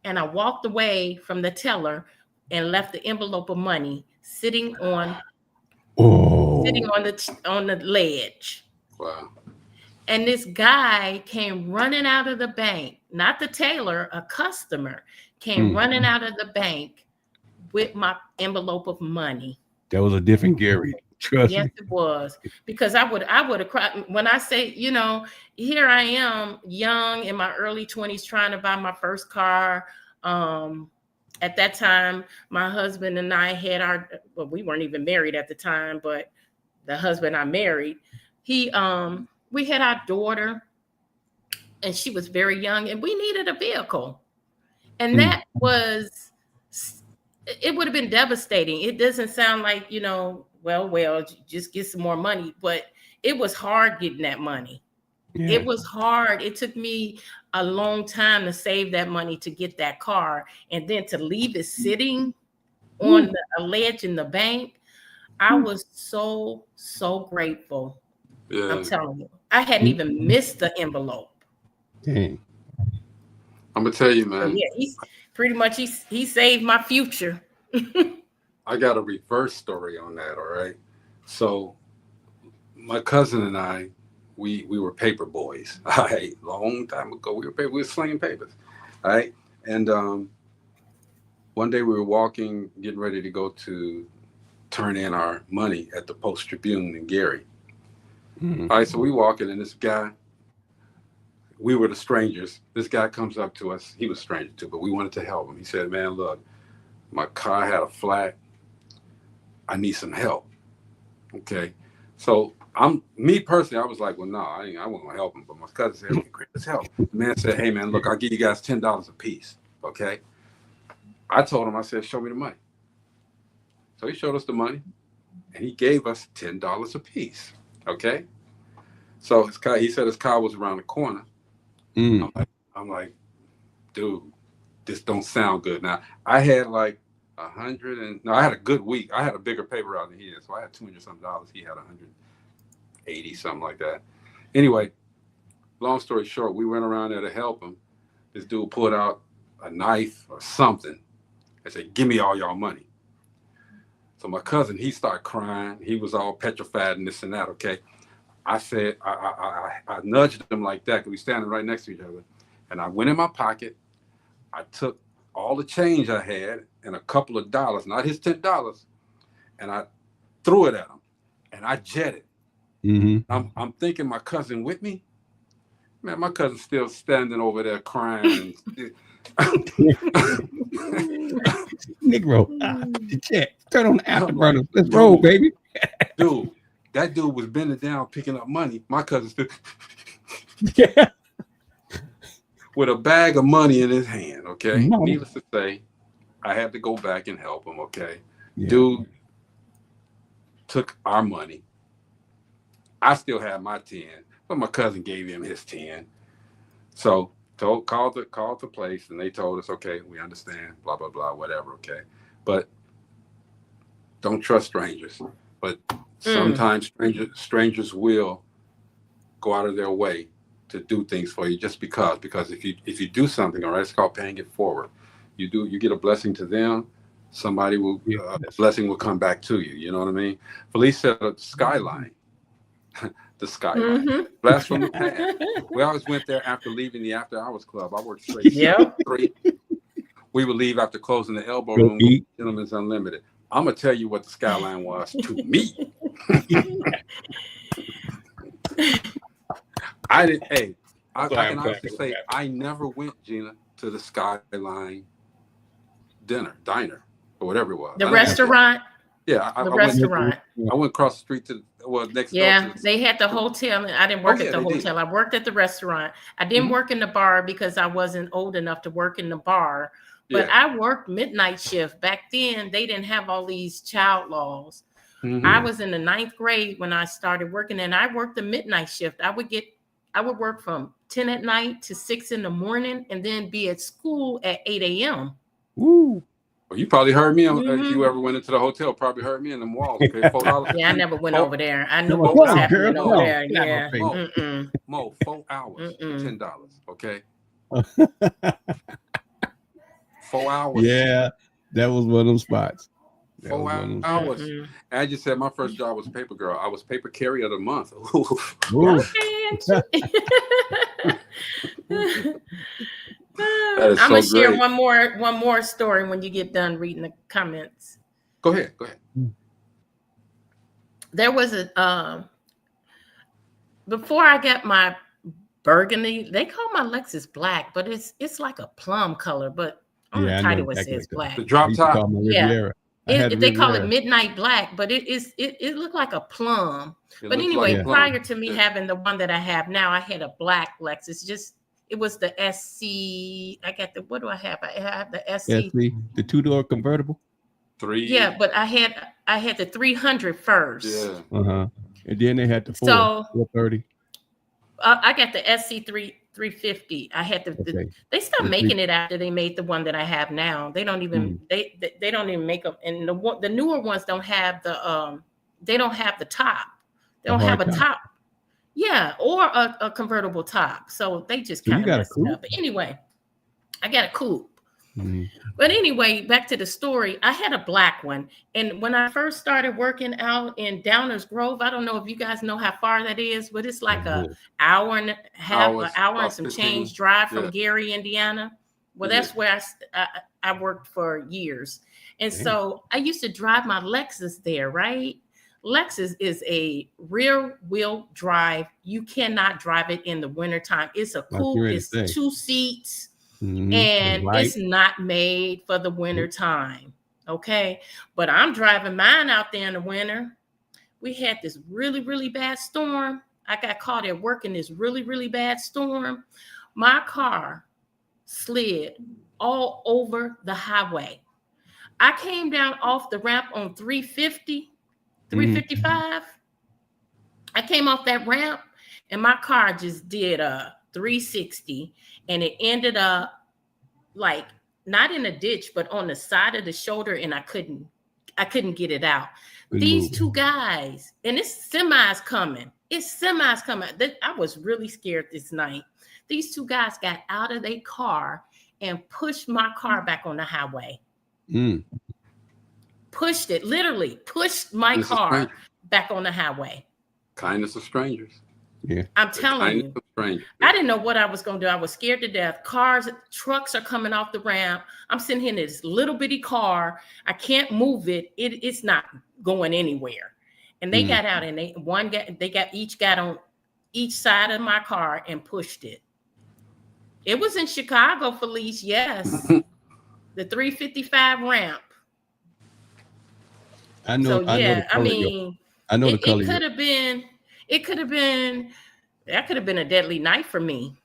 and I walked away from the teller and left the envelope of money sitting Oh, on the ledge. Wow. And this guy came running out of the bank, not the tailor, a customer came mm. running out of the bank with my envelope of money. That was a different Gary. Trust Yes, me. it was. Because I would have cried when I say, here I am, young in my early 20s, trying to buy my first car. At that time, my husband and I had we weren't even married at the time, but the husband I married, he we had our daughter, and she was very young, and we needed a vehicle. And Mm. it would have been devastating. It doesn't sound like, well, just get some more money, but it was hard getting that money. It Yeah. was hard. It took me a long time to save that money to get that car, and then to leave it sitting on Woo. a ledge in the bank. I was so, so grateful. I'm Yeah. telling you, I hadn't Mm. even missed the envelope. Dang. I'm gonna tell you, So man. yeah, he's pretty much he saved my future. I got a reverse story on that. All right. So my cousin and I, we were paper boys. All right. Long time ago, we were slinging papers. All right. And one day we were walking, getting ready to go to turn in our money at the Post Tribune in Gary. Mm. All right. So we walking, and this guy, we were the strangers. This guy comes up to us. He was a stranger too, but we wanted to help him. He said, "Man, look, my car had a flat. I need some help." Okay. So me personally, I was like, well, no, I wasn't gonna help him. But my cousin said, okay, great, let's help. The man said, hey man, look, I'll give you guys $10 a piece. Okay. I told him, I said, show me the money. So he showed us the money and he gave us $10 a piece. Okay. So he said his car was around the corner. Mm. I'm like, dude, this don't sound good. Now I had like I had a good week. I had a bigger paper route than he did. So I had $200 something. He had 180, something like that. Anyway, long story short, we went around there to help him. this dude pulled out a knife or something and said, "Give me all y'all money." So my cousin, he started crying. He was all petrified and this and that. Okay, I said, I nudged him like that because we standing right next to each other, and I went in my pocket. I took all the change I had and a couple of dollars, not his $10, and I threw it at him, and I jetted. I'm thinking my cousin with me. Man, my cousin's still standing over there crying. Negro, the check. Turn on the afterburner. Let's roll, baby. Dude, that dude was bending down picking up money. My cousin still with a bag of money in his hand. Okay, needless to say, I had to go back and help him. Okay, dude took our money. I still had my 10, but my cousin gave him his 10. So called the place, and they told us, okay, we understand, blah blah blah, whatever. Okay, but don't trust strangers. But sometimes strangers will go out of their way to do things for you just because if you do something, all right, it's called paying it forward. You get a blessing to them, somebody will a blessing will come back to you. You know what I mean? Felice said Skyline. The Skyline. Blast from the past. We always went there after leaving the after hours club. I worked straight 3. We would leave after closing the elbow room. Gentlemen's Unlimited. I'm gonna tell you what the Skyline was to me. I didn't. Hey, I can honestly say I never went, Gina, to the Skyline diner, or whatever it was. The restaurant. Yeah, the restaurant. I went across the street to next door. Yeah, they had the hotel, and I didn't work at the hotel. I worked at the restaurant. I didn't work in the bar because I wasn't old enough to work in the bar. But I worked midnight shift. Back then, they didn't have all these child laws. I was in the 9th grade when I started working, and I worked the midnight shift. I would work from 10 at night to 6 in the morning, and then be at school at 8 a.m. Woo! Well, you probably heard me. If you ever went into the hotel, probably heard me in the walls. Okay, $4. Yeah, I never went over there. I knew what was happening over there. Yeah, Mo, 4 hours, $10. Okay. 4 hours. Yeah, that was one of them spots. 4 hours. I just said my first job was paper girl. I was paper carrier of the month. I'm gonna share one more story when you get done reading the comments. Go ahead. There was before I got my burgundy, they call my Lexus black, but it's like a plum color, but on the title it says black. The drop top. They call it midnight black, but it looked like a plum. But anyway, prior to me having the one that I have now, I had a black Lexus. It was the SC. I got what do I have? I have the SC. The 2-door convertible. 3. Yeah, but I had the 300 first. Yeah. And then they had the 430. I got the SC 350. I had they stopped making it after they made the one that I have now. They don't even they don't even make them, and the newer ones don't have the they don't have the top. They don't have a top. Yeah, or a convertible top. So they just kind of messed it up. But anyway, I got a coupe. But anyway, back to the story. I had a black one. And when I first started working out in Downers Grove, I don't know if you guys know how far that is, but it's like an hour and a half, an hour and some change drive from Gary, Indiana. Well, that's where I worked for years. And so I used to drive my Lexus there, right? Lexus is a rear wheel drive. You cannot drive it in the wintertime. It's a coupe. It's 2 seats. And it's not made for the winter time. Okay. But I'm driving mine out there in the winter. We had this really, really bad storm. I got caught at work in this really, really bad storm. My car slid all over the highway. I came down off the ramp on 355. I came off that ramp and my car just did a 360, and it ended up like not in a ditch, but on the side of the shoulder, and I couldn't get it out. These 2 guys, and it's semis coming. I was really scared this night. These two guys got out of their car and pushed my car back on the highway. Pushed it, literally pushed my car back on the highway. Kindness of strangers. Yeah. I'm telling you. I didn't know what I was going to do. I was scared to death. Trucks are coming off the ramp. I'm sitting here in this little bitty car. I can't move it. It's not going anywhere. And they got out and each got on each side of my car and pushed it. It was in Chicago, Felice. Yes. The 355 ramp. I know. So yeah, I know the color. It could have been a deadly night for me.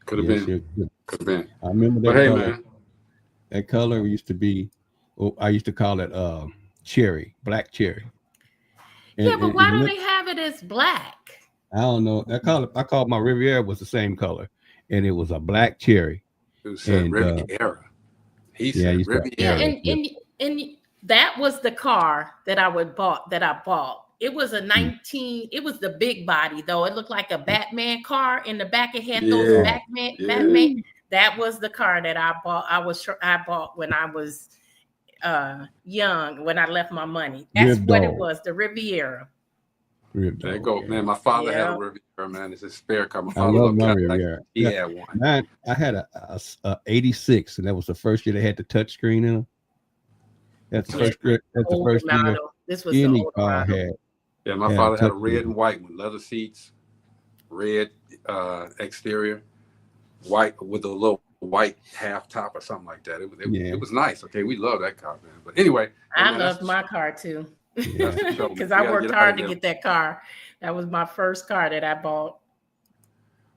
Could have been. I remember that color. Man. That color used to be, I used to call it cherry, black cherry. But why do they have it as black? I don't know. I called my Riviera was the same color, and it was a black cherry. Who said Riviera? He said Riviera. Yeah, and that was the car that I bought. It was a 19. It was the big body though. It looked like a Batman car. In the back, it had those Batman. That was the car that I bought. I bought when I was young. When I left my money. That's what it was. The Riviera. There you go, man. My father had a Riviera, man. It's a spare car. My father loved my Riviera. He had one. I had a 86, and that was the first year they had the touch screen in them. That's the first year. That's the first year. This was any car had. Yeah, my father had a red and white one, leather seats, red exterior, white with a little white half top or something like that. It was nice. Okay, we love that car, man. But anyway, I loved my car too. Because I worked hard to get that car. That was my first car that I bought.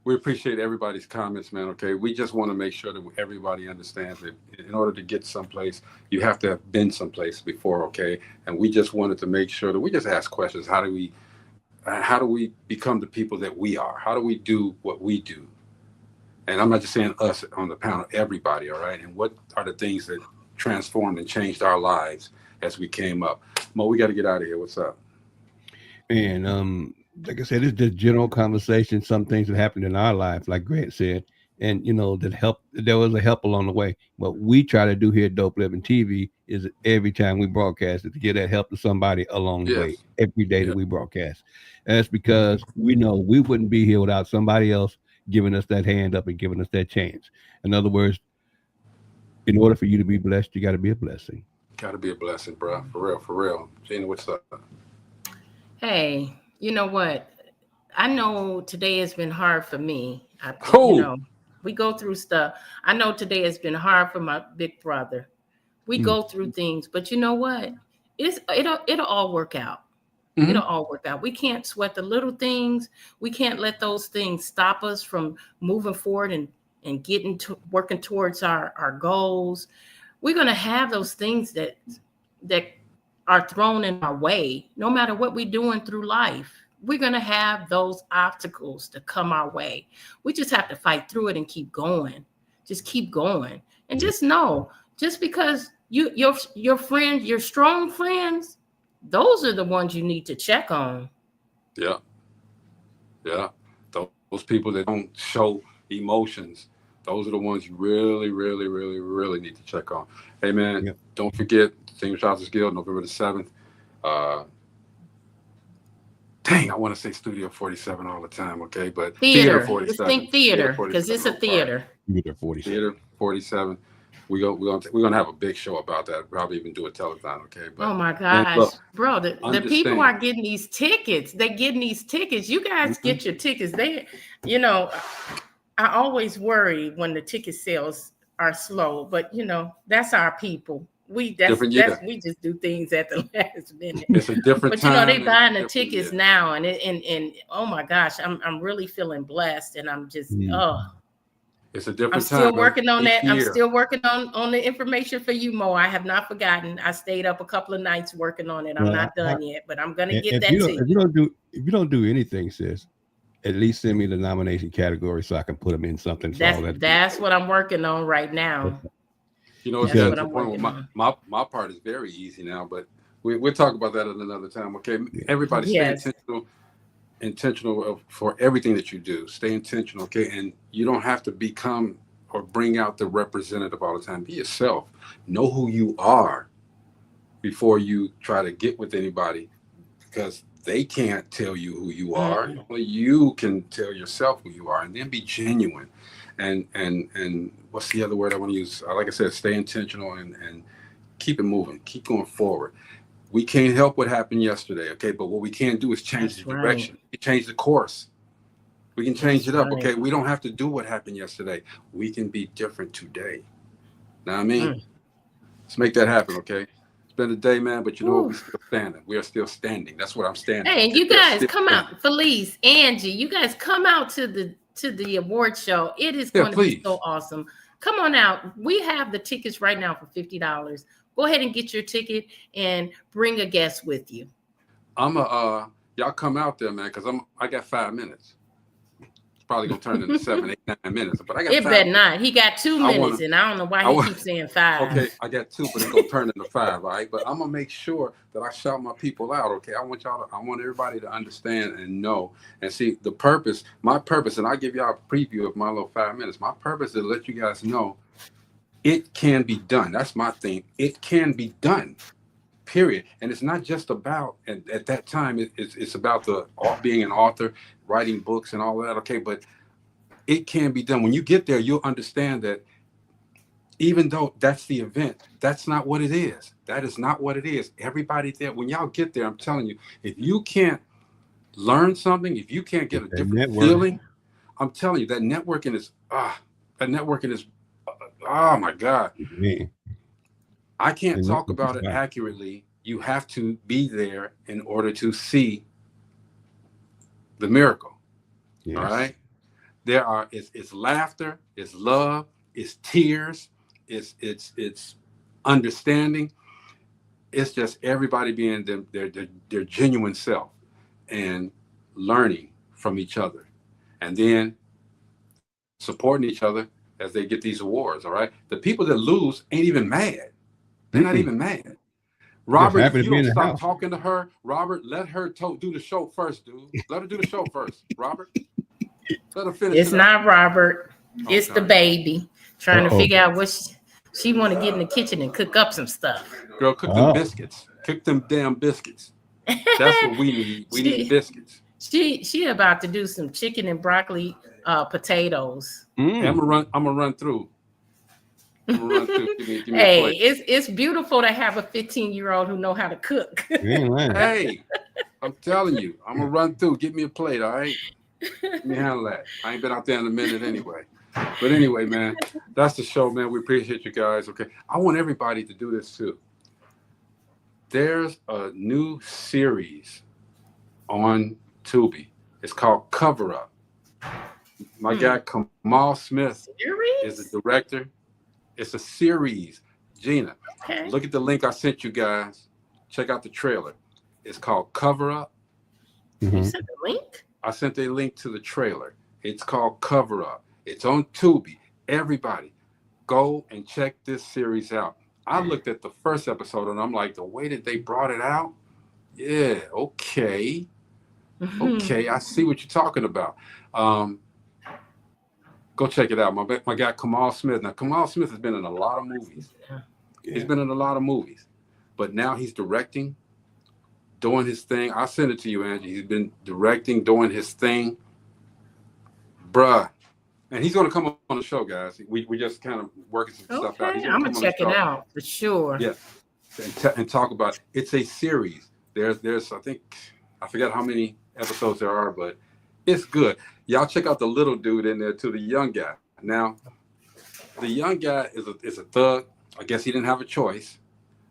We appreciate everybody's comments, man. Okay, we just want to make sure that everybody understands that in order to get someplace, you have to have been someplace before. Okay, and we just wanted to make sure that we just ask questions. How do we become the people that we are? How do we do what we do? And I'm not just saying us on the panel, everybody. All right, and what are the things that transformed and changed our lives as we came up? Mo, we got to get out of here. What's up? And like I said, it's just general conversation. Some things that happened in our life, like Grant said, and there was a help along the way. What we try to do here at Dope Living TV is every time we broadcast it to give that help to somebody along the way. Every day that we broadcast, and that's because we know we wouldn't be here without somebody else giving us that hand up and giving us that chance. In other words, in order for you to be blessed, you got to be a blessing. Got to be a blessing, bro. For real. Gina, what's up? Hey. You know what? I know today has been hard for me. We go through stuff. I know today has been hard for my big brother. We go through things, but you know what? It'll all work out. Mm-hmm. It'll all work out. We can't sweat the little things. We can't let those things stop us from moving forward and working towards our goals. We're gonna have those things that are thrown in our way. No matter what we're doing through life, we're going to have those obstacles to come our way. We just have to fight through it and keep going. Just keep going. And just know, just because your friends, your strong friends, those are the ones you need to check on. Yeah. Those people that don't show emotions, those are the ones you really, really, really, really need to check on. Hey, man, don't forget, Distinguished Officers Guild, November the 7th. Dang, I want to say Studio 47 all the time, okay? But Theater 47. Just think theater, because it's a theater. Theater 47. Theater 47. We're gonna have a big show about that. Probably even do a telethon, okay? But, oh my gosh, look, bro! The people are getting these tickets. They're getting these tickets. You guys get your tickets. I always worry when the ticket sales are slow, but that's our people. We just do things at the last minute. It's a different time. But they buying the tickets now, and oh my gosh, I'm really feeling blessed, and I'm just it's a different I'm still working on that. I'm still working on the information for you, Mo. I have not forgotten. I stayed up a couple of nights working on it. I'm not done yet, but I'm gonna get that to you. If you don't do anything, sis, at least send me the nomination category so I can put them in something. That's what I'm working on right now. My part is very easy now, but we'll talk about that at another time. Okay, everybody stay intentional. intentional for everything that you do. Stay intentional, okay? And you don't have to become or bring out the representative all the time. Be yourself. Know who you are before you try to get with anybody, because they can't tell you who you are. Only you can tell yourself who you are, and then be genuine. And what's the other word I want to use? Like I said, stay intentional and keep it moving. Keep going forward. We can't help what happened yesterday, okay? But what we can do is change the direction. We can change the course. We can change it up, okay? We don't have to do what happened yesterday. We can be different today. Know what I mean? Let's make that happen, okay? It's been a day, man, but you know what? We're still standing. We are still standing. That's what I'm standing. Hey, you guys come out. Felice, Angie, you guys come out to the award show. It is going to be so awesome. Come on out. We have the tickets right now for $50. Go ahead and get your ticket and bring a guest with you. Y'all come out there, man, because I got 5 minutes. It's probably gonna turn into 7, 8, 9 minutes, but I got. It better not. He got 2 minutes, and I don't know why he keeps saying 5. Okay, I got 2, but it's gonna turn into 5, all right? But I'm gonna make sure that I shout my people out. Okay, I want everybody to understand and know and see the purpose. My purpose, and I'll give y'all a preview of my little 5 minutes. My purpose is to let you guys know it can be done. That's my thing. It can be done, period. And it's not just about, and at that time, it's about being an author, writing books and all that, okay? But it can be done. When you get there, you'll understand that even though that's the event, that's not what it is. That is not what it is. Everybody there, when y'all get there, I'm telling you, if you can't learn something, if you can't get a different feeling, I'm telling you, that networking is, oh my God. I can't talk about it accurately. You have to be there in order to see the miracle. Yes. All right. It's laughter, it's love, it's tears, it's understanding. It's just everybody being their genuine self and learning from each other, and then supporting each other as they get these awards. All right. The people that lose ain't even mad. They're not even mad. Robert, if you don't stop talking to her, Robert, let her do the show first, dude. Let her do the show first, Robert. Let her finish. It's not Robert. It's the baby trying to figure out what she want to get in the kitchen and cook up some stuff. Girl, cook them biscuits. Cook them damn biscuits. That's what we need. We need biscuits. She about to do some chicken and broccoli potatoes. I'm gonna run through. Give me hey, it's beautiful to have a 15-year-old who know how to cook. Hey, I'm telling you, I'm gonna run through. Give me a plate, all right? Let me handle that. I ain't been out there in a minute anyway. But anyway, man, that's the show, man. We appreciate you guys. Okay, I want everybody to do this too. There's a new series on Tubi. It's called Cover Up. My guy Kamal Smith is the director. It's a series. Gina, look at the link I sent you guys. Check out the trailer. It's called Cover Up. You sent the link? I sent a link to the trailer. It's called Cover Up. It's on Tubi. Everybody, go and check this series out. I looked at the first episode and I'm like, the way that they brought it out, yeah, okay. Okay, I see what you're talking about. Go check it out. My guy Kamal Smith. Now, Kamal Smith has been in a lot of movies. Yeah. He's been in a lot of movies. But now he's directing, doing his thing. I'll send it to you, Angie. He's been directing, doing his thing. Bruh. And he's going to come on the show, guys. We just kind of working some stuff out. I'm going to check it out for sure. Yeah. And talk about it. It's a series. There's I forgot how many episodes there are, but it's good. Y'all check out the little dude in there too, the young guy. Now, the young guy is a thug. I guess he didn't have a choice.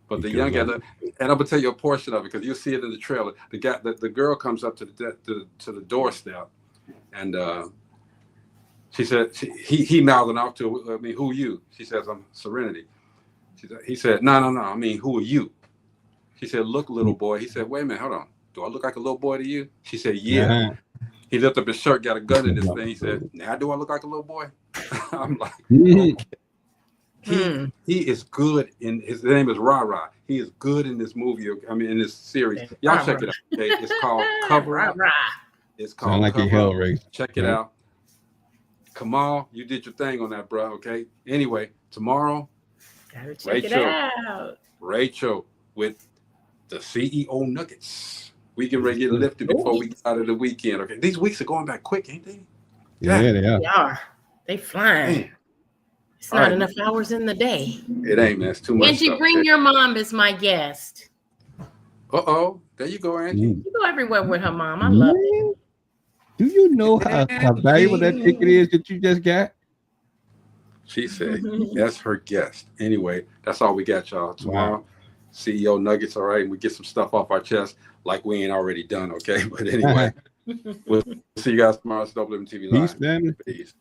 But the young guy, and I'm gonna tell you a portion of it because you'll see it in the trailer. The girl comes up to the doorstep, and she said he mouthed off to her. I mean, who are you? She says, I'm Serenity. He said, no. I mean, who are you? She said, look, little boy. He said, wait a minute, hold on. Do I look like a little boy to you? She said, yeah. He lifted up his shirt, got a gun in his thing. He said, now do I look like a little boy? I'm like, okay. He is good in his name is Ra. He is good in this movie. I mean, in this series. Y'all check it out. Okay? It's called Cover Up. It's called Sound like a Come hell Up. race. Check it out. Kamal, you did your thing on that, bro. Okay. Anyway, tomorrow, Gotta check it out. Rachel with the CEO Nuggets. We get ready to get lifted before we get out of the weekend. Okay. These weeks are going back quick, ain't they? Yeah, they are. They are. They flying. Man. It's not enough hours in the day. It ain't, man. It's too much. Angie, bring your mom as my guest. Uh-oh. There you go, Angie. You go everywhere with her mom. I love it. Do you know how valuable that ticket is that you just got? She said, that's her guest. Anyway, that's all we got, y'all. Tomorrow, CEO Nuggets, all right? And we get some stuff off our chest like we ain't already done, okay? But anyway, we'll see you guys tomorrow. It's DopelivenTV Live. Peace, family. Peace.